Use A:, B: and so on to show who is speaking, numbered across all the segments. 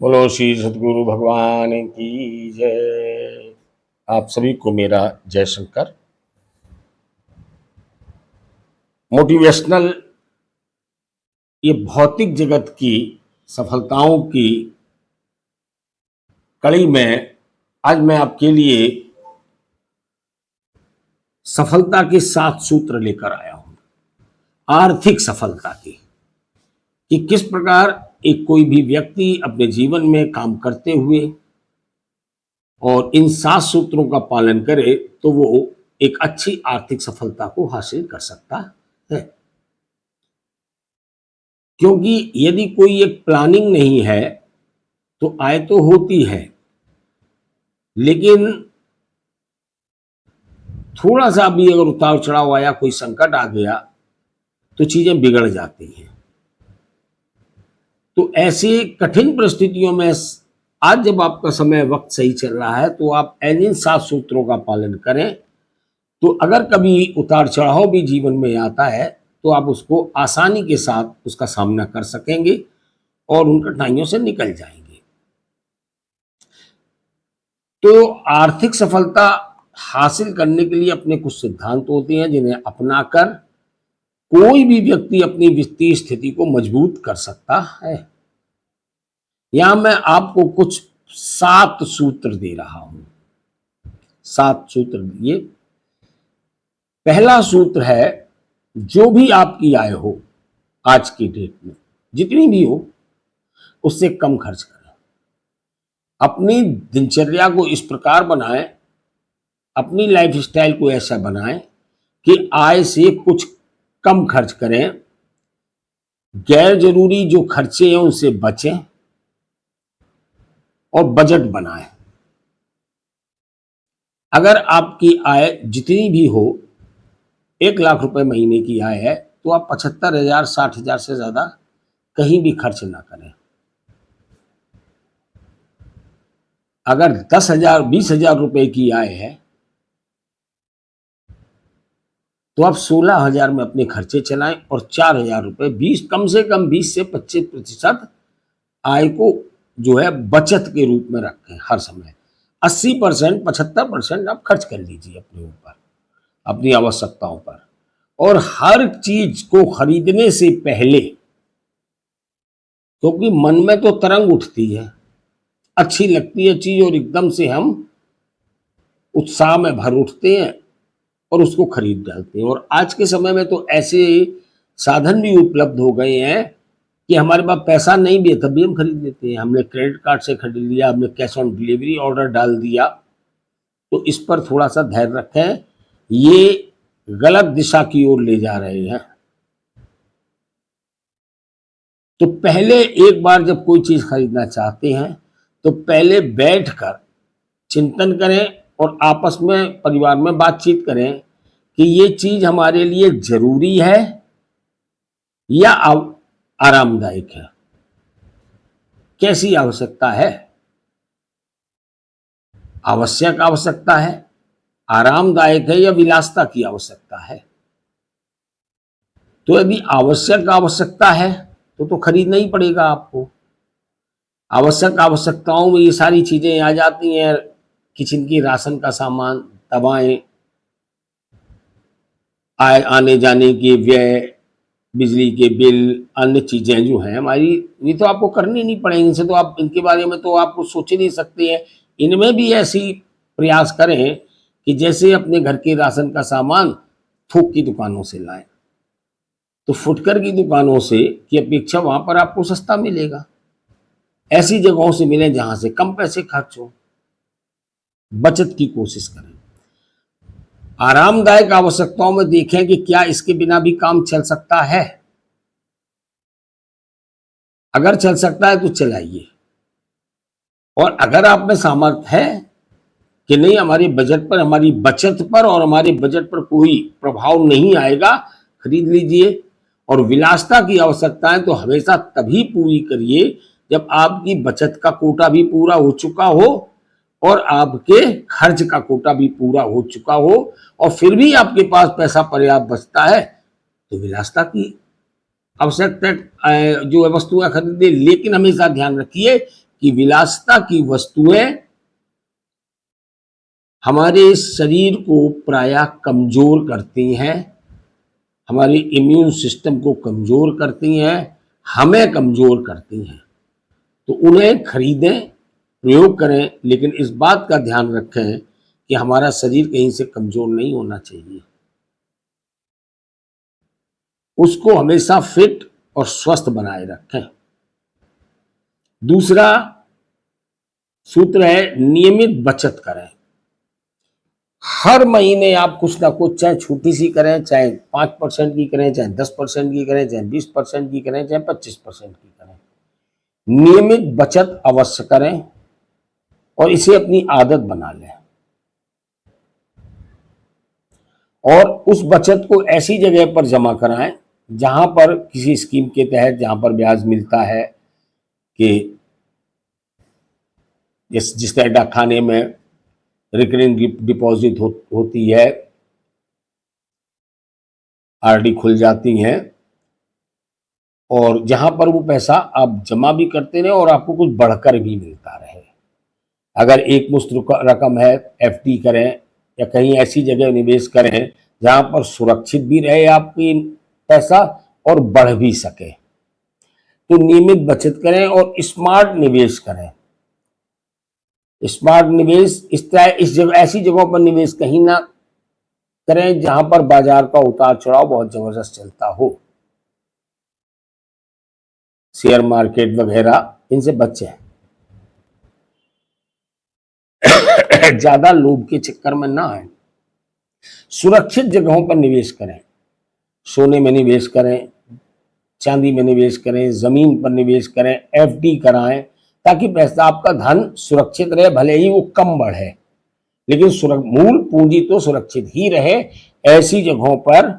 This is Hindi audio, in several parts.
A: बोलो श्री सद्गुरु भगवान की जय। आप सभी को मेरा जय शंकर। मोटिवेशनल ये भौतिक जगत की सफलताओं की कड़ी में आज मैं आपके लिए सफलता के 7 सूत्र लेकर आया हूं। आर्थिक सफलता की कि किस प्रकार एक कोई भी व्यक्ति अपने जीवन में काम करते हुए और इन 7 सूत्रों का पालन करे तो वो एक अच्छी आर्थिक सफलता को हासिल कर सकता है। क्योंकि यदि कोई एक प्लानिंग नहीं है तो आय तो होती है, लेकिन थोड़ा सा भी अगर उतार चढ़ाव आया, कोई संकट आ गया तो चीजें बिगड़ जाती हैं। तो ऐसे कठिन परिस्थितियों में आज जब आपका समय वक्त सही चल रहा है तो आप इन 7 सूत्रों का पालन करें, तो अगर कभी उतार चढ़ाव भी जीवन में आता है तो आप उसको आसानी के साथ उसका सामना कर सकेंगे और उन कठिनाइयों से निकल जाएंगे। तो आर्थिक सफलता हासिल करने के लिए अपने कुछ सिद्धांत होते हैं जिन्हें अपनाकर कोई भी व्यक्ति अपनी वित्तीय स्थिति को मजबूत कर सकता है। यहां मैं आपको कुछ 7 सूत्र दे रहा हूं। 7 सूत्र दिए। पहला सूत्र है, जो भी आपकी आय हो आज की डेट में, जितनी भी हो, उससे कम खर्च करें। अपनी दिनचर्या को इस प्रकार बनाएं, अपनी लाइफस्टाइल को ऐसा बनाएं कि आय से कुछ कम खर्च करें, गैर जरूरी जो खर्चे हैं उनसे बचें और बजट बनाएं। अगर आपकी आय जितनी भी हो, 1 लाख रुपए महीने की आय है, तो आप 75,000 60,000 से ज्यादा कहीं भी खर्च ना करें। अगर 10,000 20,000 रुपए की आय है तो आप 16,000 में अपने खर्चे चलाएं और 4,000 रुपए 20 कम से कम 20 से 25% आय को जो है बचत के रूप में रखें। हर समय 80% 75% आप खर्च कर लीजिए अपने ऊपर, अपनी आवश्यकताओं पर। और हर चीज को खरीदने से पहले, क्योंकि मन में तो तरंग उठती है, अच्छी लगती है चीज और एकदम से हम उत्साह में भर उठते हैं और उसको खरीद डालते हैं। और आज के समय में तो ऐसे साधन भी उपलब्ध हो गए हैं कि हमारे पास पैसा नहीं भी है तब भी हम खरीद लेते हैं। हमने क्रेडिट कार्ड से खरीद लिया, हमने कैश ऑन डिलीवरी ऑर्डर डाल दिया। तो इस पर थोड़ा सा धैर्य रखें, ये गलत दिशा की ओर ले जा रहे हैं। तो पहले एक बार जब कोई चीज खरीदना चाहते हैं तो पहले बैठकर चिंतन करें और आपस में परिवार में बातचीत करें कि ये चीज हमारे लिए जरूरी है या आरामदायक है, कैसी आवश्यकता है। आवश्यक आवश्यकता है, आरामदायक है या विलासिता की आवश्यकता है। तो यदि आवश्यक आवश्यकता है तो खरीदना ही पड़ेगा आपको। आवश्यक आवश्यकताओं में ये सारी चीजें आ जाती हैं, किचन की राशन का सामान, दवाएं, आने जाने के व्यय, बिजली के बिल, अन्य चीजें जो हैं हमारी, ये तो आपको करनी नहीं पड़ेंगी। इनसे तो आप, इनके बारे में तो आप कुछ सोच ही नहीं सकते हैं। इनमें भी ऐसी प्रयास करें कि जैसे अपने घर के राशन का सामान थोक की दुकानों से लाएं, तो फुटकर की दुकानों से की अपेक्षा वहां पर आपको सस्ता मिलेगा। ऐसी जगहों से मिले जहां से कम पैसे खर्च हो। बचत की कोशिश करें। आरामदायक आवश्यकताओं में देखें कि क्या इसके बिना भी काम चल सकता है। अगर चल सकता है तो चलाइए, और अगर आप में सामर्थ्य है कि नहीं, हमारे बजट पर, हमारी बचत पर और हमारे बजट पर कोई प्रभाव नहीं आएगा, खरीद लीजिए। और विलासिता की आवश्यकताएं तो हमेशा तभी पूरी करिए जब आपकी बचत का कोटा भी पूरा हो चुका हो और आपके खर्च का कोटा भी पूरा हो चुका हो, और फिर भी आपके पास पैसा पर्याप्त बचता है तो विलासिता की आवश्यकता जो वस्तुएं खरीदे। लेकिन हमेशा ध्यान रखिए कि विलासिता की वस्तुएं हमारे शरीर को प्रायः कमजोर करती हैं, हमारी इम्यून सिस्टम को कमजोर करती हैं, हमें कमजोर करती हैं। तो उन्हें खरीदें, प्रयोग करें, लेकिन इस बात का ध्यान रखें कि हमारा शरीर कहीं से कमजोर नहीं होना चाहिए। उसको हमेशा फिट और स्वस्थ बनाए रखें। दूसरा सूत्र है नियमित बचत करें। हर महीने आप कुछ ना कुछ, चाहे छोटी सी करें, चाहे 5% की करें, चाहे 10% की करें, चाहे 20% की करें, चाहे 25% की करें, नियमित बचत अवश्य करें और इसे अपनी आदत बना लें। और उस बचत को ऐसी जगह पर जमा कराएं जहां पर किसी स्कीम के तहत, जहां पर ब्याज मिलता है, कि जिस तरह डाक खाने में रिकरिंग डिपॉजिट होती है, आरडी खुल जाती हैं, और जहां पर वो पैसा आप जमा भी करते रहे और आपको कुछ बढ़कर भी मिलता रहे। अगर एक मुश्त रकम है, एफडी करें या कहीं ऐसी जगह निवेश करें जहां पर सुरक्षित भी रहे आपकी पैसा और बढ़ भी सके। तो नियमित बचत करें और स्मार्ट निवेश करें। स्मार्ट निवेश इस जगह, ऐसी जगहों पर निवेश कहीं ना करें जहां पर बाजार का उतार चढ़ाव बहुत जबरदस्त चलता हो। शेयर मार्केट वगैरह, इनसे बचें। ज्यादा लोभ के चक्कर में ना आए। सुरक्षित जगहों पर निवेश करें। सोने में निवेश करें, चांदी में निवेश करें, जमीन पर निवेश करें, एफडी कराएं, ताकि पैसा, आपका धन सुरक्षित रहे। भले ही वो कम बढ़े, लेकिन मूल पूंजी तो सुरक्षित ही रहे। ऐसी जगहों पर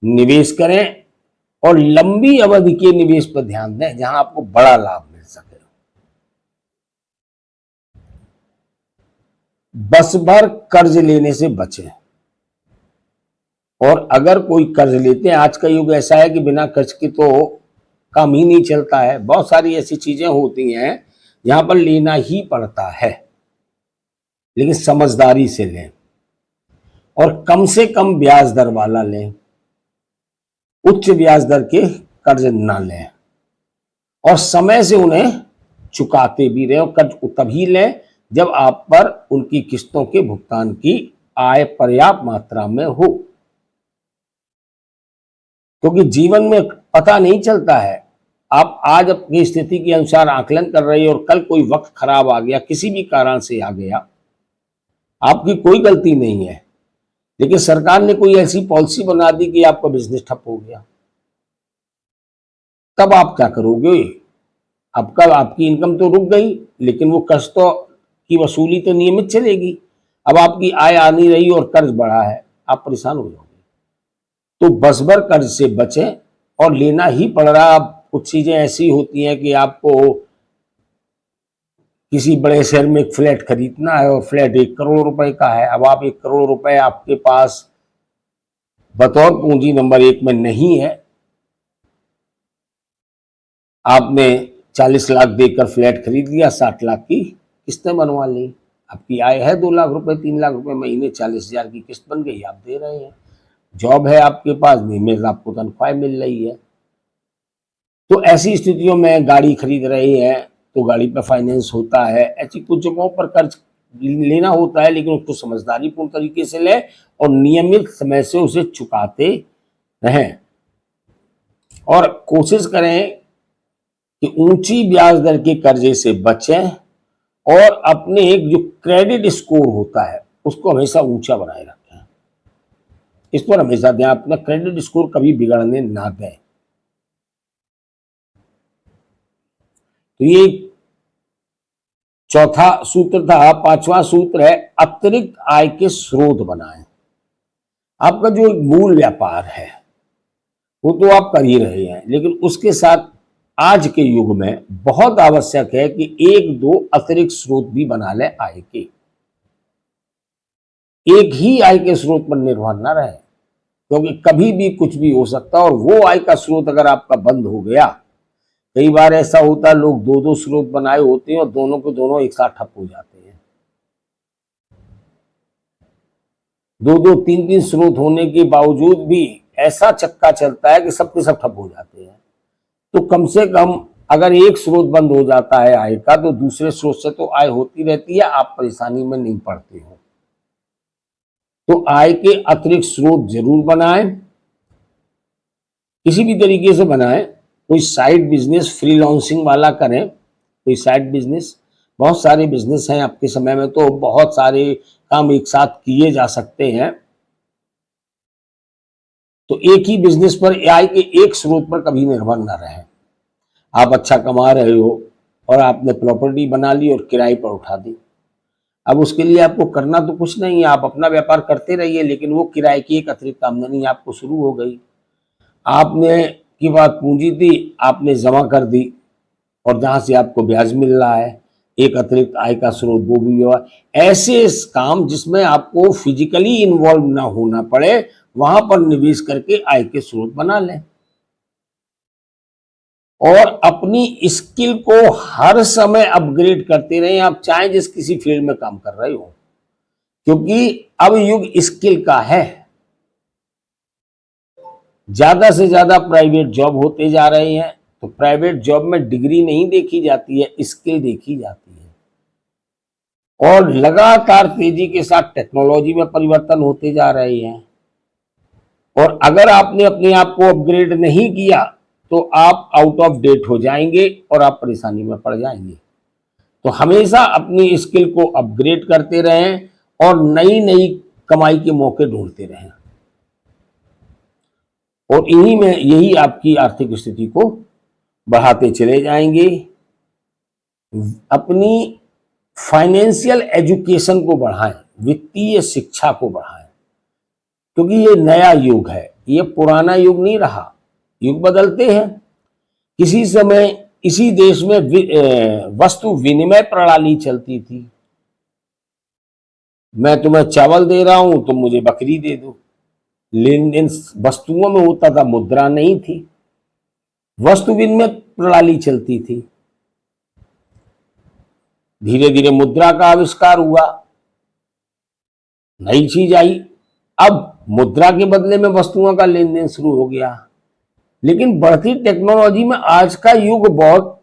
A: निवेश करें और लंबी अवधि के निवेश पर ध्यान दें जहां आपको बड़ा लाभ मिल सके। बस भर कर्ज लेने से बचें। और अगर कोई कर्ज लेते हैं, आज का युग ऐसा है कि बिना कर्ज के तो काम ही नहीं चलता है। बहुत सारी ऐसी चीजें होती हैं जहां पर लेना ही पड़ता है, लेकिन समझदारी से लें और कम से कम ब्याज दर वाला लें। उच्च ब्याज दर के कर्ज ना लें और समय से उन्हें चुकाते भी रहे। और कर्ज तभी लें जब आप पर उनकी किस्तों के भुगतान की आय पर्याप्त मात्रा में हो, क्योंकि जीवन में पता नहीं चलता है। आप आज अपनी स्थिति के अनुसार आकलन कर रहे हो और कल कोई वक्त खराब आ गया, किसी भी कारण से आ गया, आपकी कोई गलती नहीं है, लेकिन सरकार ने कोई ऐसी पॉलिसी बना दी कि आपका बिजनेस ठप हो गया, तब आप क्या करोगे? आपकी इनकम तो रुक गई, लेकिन वो कर्ज तो की वसूली तो नियमित चलेगी। अब आपकी आय आ नहीं रही और कर्ज बढ़ा है, आप परेशान हो जाओगे। तो बस भर कर्ज से बचें और लेना ही पड़ रहा। कुछ चीजें ऐसी होती हैं कि आपको किसी बड़े शहर में एक फ्लैट खरीदना है और फ्लैट 1 करोड़ रुपए का है। अब आप 1 करोड़ रुपए आपके पास बतौर पूंजी नंबर 1 में नहीं है, आपने 40 लाख देकर फ्लैट खरीद लिया, 60 लाख की किस्तें बनवा ली। आपकी आय है 2 लाख रुपए, 3 लाख रुपए महीने, 40,000 की किस्त बन गई, आप दे रहे हैं। जॉब है आपके पास, नियमित आपको तनख्वाह मिल रही है। तो ऐसी स्थितियों में गाड़ी खरीद रहे हैं तो गाड़ी पर फाइनेंस होता है। ऐसी कुछ जगहों पर कर्ज लेना होता है, लेकिन उसको समझदारीपूर्ण तरीके से लें और नियमित समय से उसे चुकाते रहें। और कोशिश करें कि ऊंची ब्याज दर के कर्जे से बचें और अपने एक जो क्रेडिट स्कोर होता है उसको हमेशा ऊंचा बनाए रखें। इस पर हमेशा ध्यान, अपना क्रेडिट स्कोर कभी बिगड़ने ना दें। तो ये चौथा सूत्र था। पांचवा सूत्र है अतिरिक्त आय के स्रोत बनाएं। आपका जो मूल व्यापार है वो तो आप कर ही रहे हैं, लेकिन उसके साथ आज के युग में बहुत आवश्यक है कि 1-2 अतिरिक्त स्रोत भी बना लें आय के। एक ही आय के स्रोत पर निर्भर न रहे, क्योंकि कभी भी कुछ भी हो सकता है। और वो आय का स्रोत अगर आपका बंद हो गया कई बार ऐसा होता है लोग दो दो स्रोत बनाए होते हैं और दोनों के दोनों एक साथ ठप हो जाते हैं। दो दो तीन तीन स्रोत होने के बावजूद भी ऐसा चक्का चलता है कि सब के सब ठप हो जाते हैं। तो कम से कम अगर एक स्रोत बंद हो जाता है आय का, तो दूसरे स्रोत से तो आय होती रहती है, आप परेशानी में नहीं पड़ते हो। तो आय के अतिरिक्त स्रोत जरूर बनाएं, किसी भी तरीके से बनाएं। कोई साइड बिजनेस फ्रीलांसिंग वाला करें, कोई साइड बिजनेस। बहुत सारे बिजनेस हैं आपके समय में, तो बहुत सारे काम एक साथ किए जा सकते हैं। तो एक ही बिजनेस पर, आय के एक स्रोत पर कभी निर्भर न रहें। आप अच्छा कमा रहे हो और आपने प्रॉपर्टी बना ली और किराए पर उठा दी। अब उसके लिए आपको करना तो कुछ नहीं है, आप अपना व्यापार करते रहिए, लेकिन वो किराए की एक अतिरिक्त आमदनी आपको शुरू हो गई। आपने की बात पूंजी थी, आपने जमा कर दी और जहां से आपको ब्याज मिल रहा है, एक अतिरिक्त आय का स्रोत वो भी हुआ। ऐसे काम जिसमें आपको फिजिकली इन्वॉल्व ना होना पड़े, वहां पर निवेश करके आय के स्रोत बना लें। और अपनी स्किल को हर समय अपग्रेड करते रहें, आप चाहे जिस किसी फील्ड में काम कर रहे हो, क्योंकि अब युग स्किल का है। ज्यादा से ज्यादा प्राइवेट जॉब होते जा रहे हैं, तो प्राइवेट जॉब में डिग्री नहीं देखी जाती है, स्किल देखी जाती है। और लगातार तेजी के साथ टेक्नोलॉजी में परिवर्तन होते जा रहे हैं, और अगर आपने अपने आप को अपग्रेड नहीं किया तो आप आउट ऑफ डेट हो जाएंगे और आप परेशानी में पड़ जाएंगे। तो हमेशा अपनी स्किल को अपग्रेड करते रहें और नई नई कमाई के मौके ढूंढते रहें, और इन्हीं में यही आपकी आर्थिक स्थिति को बढ़ाते चले जाएंगे। अपनी फाइनेंशियल एजुकेशन को बढ़ाएं, वित्तीय शिक्षा को बढ़ाएं, क्योंकि ये नया युग है, ये पुराना युग नहीं रहा। युग बदलते हैं। किसी समय इसी देश में वस्तु विनिमय प्रणाली चलती थी। मैं तुम्हें चावल दे रहा हूं, तुम मुझे बकरी दे दो। लेन देन वस्तुओं में होता था, मुद्रा नहीं थी, वस्तु विनिमय प्रणाली चलती थी। धीरे धीरे मुद्रा का आविष्कार हुआ, नई चीज आई। अब मुद्रा के बदले में वस्तुओं का लेन देन शुरू हो गया। लेकिन बढ़ती टेक्नोलॉजी में आज का युग बहुत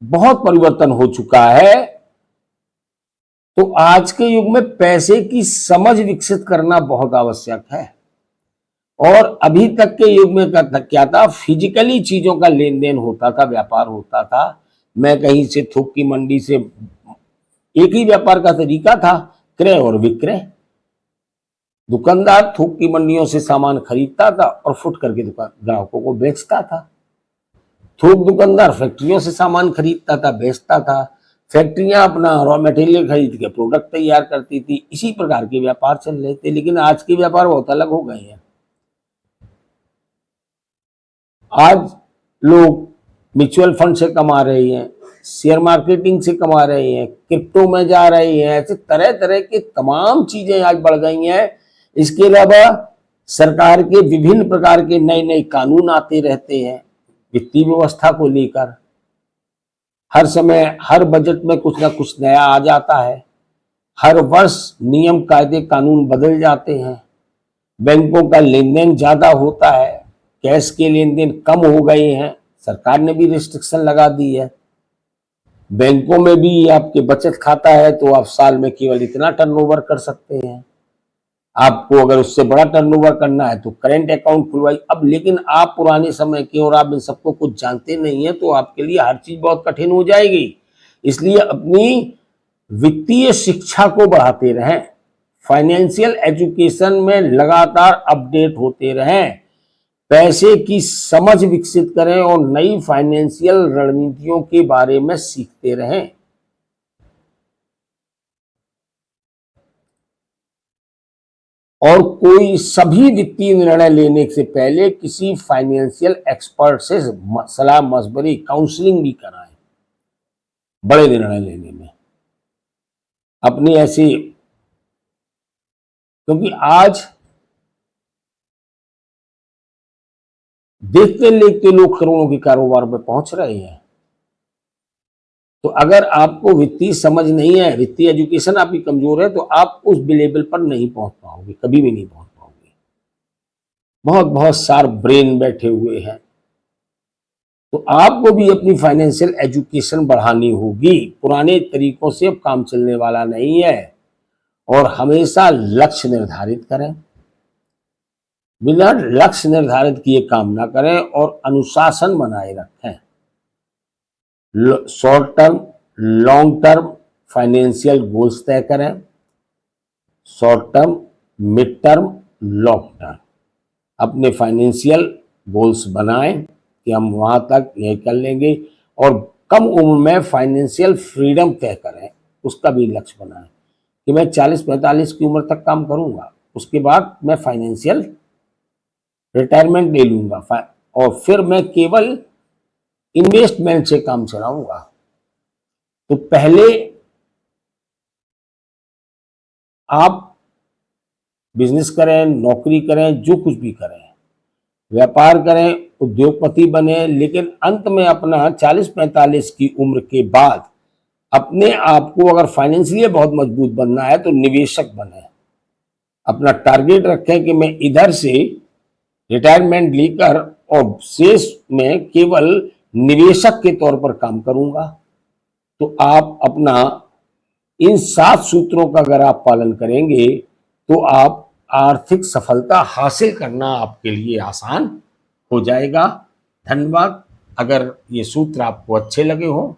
A: बहुत परिवर्तन हो चुका है। तो आज के युग में पैसे की समझ विकसित करना बहुत आवश्यक है। और अभी तक के युग में क्या था, फिजिकली चीजों का लेन देन होता था, व्यापार होता था। मैं कहीं से थोक की मंडी से, एक ही व्यापार का तरीका था, क्रय और विक्रय। दुकानदार थोक की मंडियों से सामान खरीदता था और फुट करके दुकान ग्राहकों को बेचता था। थोक दुकानदार फैक्ट्रियों से सामान खरीदता था, बेचता था। फैक्ट्रियां अपना रॉ मटेरियल खरीद के प्रोडक्ट तैयार करती थी। इसी प्रकार के व्यापार चल रहे थे। लेकिन आज के व्यापार बहुत अलग हो गए हैं। आज लोग म्यूचुअल फंड से कमा रहे हैं, शेयर मार्केटिंग से कमा रहे हैं, क्रिप्टो में जा रहे हैं। ऐसे तरह तरह की तमाम चीजें आज बढ़ गई हैं। इसके अलावा सरकार के विभिन्न प्रकार के नए नए कानून आते रहते हैं वित्तीय व्यवस्था को लेकर। हर समय हर बजट में कुछ ना कुछ नया आ जाता है। हर वर्ष नियम कायदे कानून बदल जाते हैं। बैंकों का लेन देन ज्यादा होता है, कैश के लेन देन कम हो गए हैं। सरकार ने भी रिस्ट्रिक्शन लगा दी है। बैंकों में भी आपके बचत खाता है तो आप साल में केवल इतना टर्नओवर कर सकते हैं। आपको अगर उससे बड़ा टर्नओवर करना है तो करेंट अकाउंट खुलवाई। अब लेकिन आप पुराने समय के और आप इन सबको कुछ जानते नहीं है, तो आपके लिए हर चीज बहुत कठिन हो जाएगी। इसलिए अपनी वित्तीय शिक्षा को बढ़ाते रहें, फाइनेंशियल एजुकेशन में लगातार अपडेट होते रहें, पैसे की समझ विकसित करें और नई फाइनेंशियल रणनीतियों के बारे में सीखते रहें। और कोई सभी वित्तीय निर्णय लेने से पहले किसी फाइनेंशियल एक्सपर्ट से सलाह मशवरे काउंसलिंग भी कराएं। बड़े निर्णय लेने में अपनी ऐसी, क्योंकि आज देखते देखते लोग करोड़ों के कारोबार में पहुंच रहे हैं। तो अगर आपको वित्तीय समझ नहीं है, वित्तीय एजुकेशन आपकी कमजोर है, तो आप उस लेवल पर नहीं पहुंच पाओगे, कभी भी नहीं पहुंच पाओगे। बहुत बहुत शार्प ब्रेन बैठे हुए हैं। तो आपको भी अपनी फाइनेंशियल एजुकेशन बढ़ानी होगी। पुराने तरीकों से अब काम चलने वाला नहीं है। और हमेशा लक्ष्य निर्धारित करें, बिना लक्ष्य निर्धारित किए काम ना करें, और अनुशासन बनाए रखें। Short term, long term financial goals तय करें। Short term, mid term, long term अपने फाइनेंशियल गोल्स बनाएं कि हम वहां तक ये कर लेंगे। और कम उम्र में फाइनेंशियल फ्रीडम तय करें, उसका भी लक्ष्य बनाएं कि मैं 40-45 की उम्र तक काम करूंगा, उसके बाद मैं फाइनेंशियल रिटायरमेंट ले लूंगा और फिर मैं केवल इन्वेस्टमेंट से काम चलाऊंगा। तो पहले आप बिजनेस करें, नौकरी करें, जो कुछ भी करें, व्यापार करें, उद्योगपति बने, लेकिन अंत में अपना 40-45 की उम्र के बाद अपने आप को अगर फाइनेंशियली बहुत मजबूत बनना है तो निवेशक बने। अपना टारगेट रखें कि मैं इधर से रिटायरमेंट लेकर और शेष में केवल निवेशक के तौर पर काम करूंगा। तो आप अपना इन 7 सूत्रों का अगर आप पालन करेंगे तो आप आर्थिक सफलता हासिल करना आपके लिए आसान हो जाएगा। धन्यवाद। अगर ये सूत्र आपको अच्छे लगे हो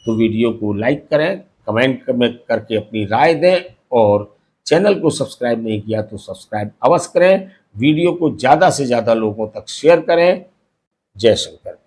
A: तो वीडियो को लाइक करें, कमेंट करके अपनी राय दें, और चैनल को सब्सक्राइब नहीं किया तो सब्सक्राइब अवश्य करें। वीडियो को ज़्यादा से ज़्यादा लोगों तक शेयर करें। जय शंकर।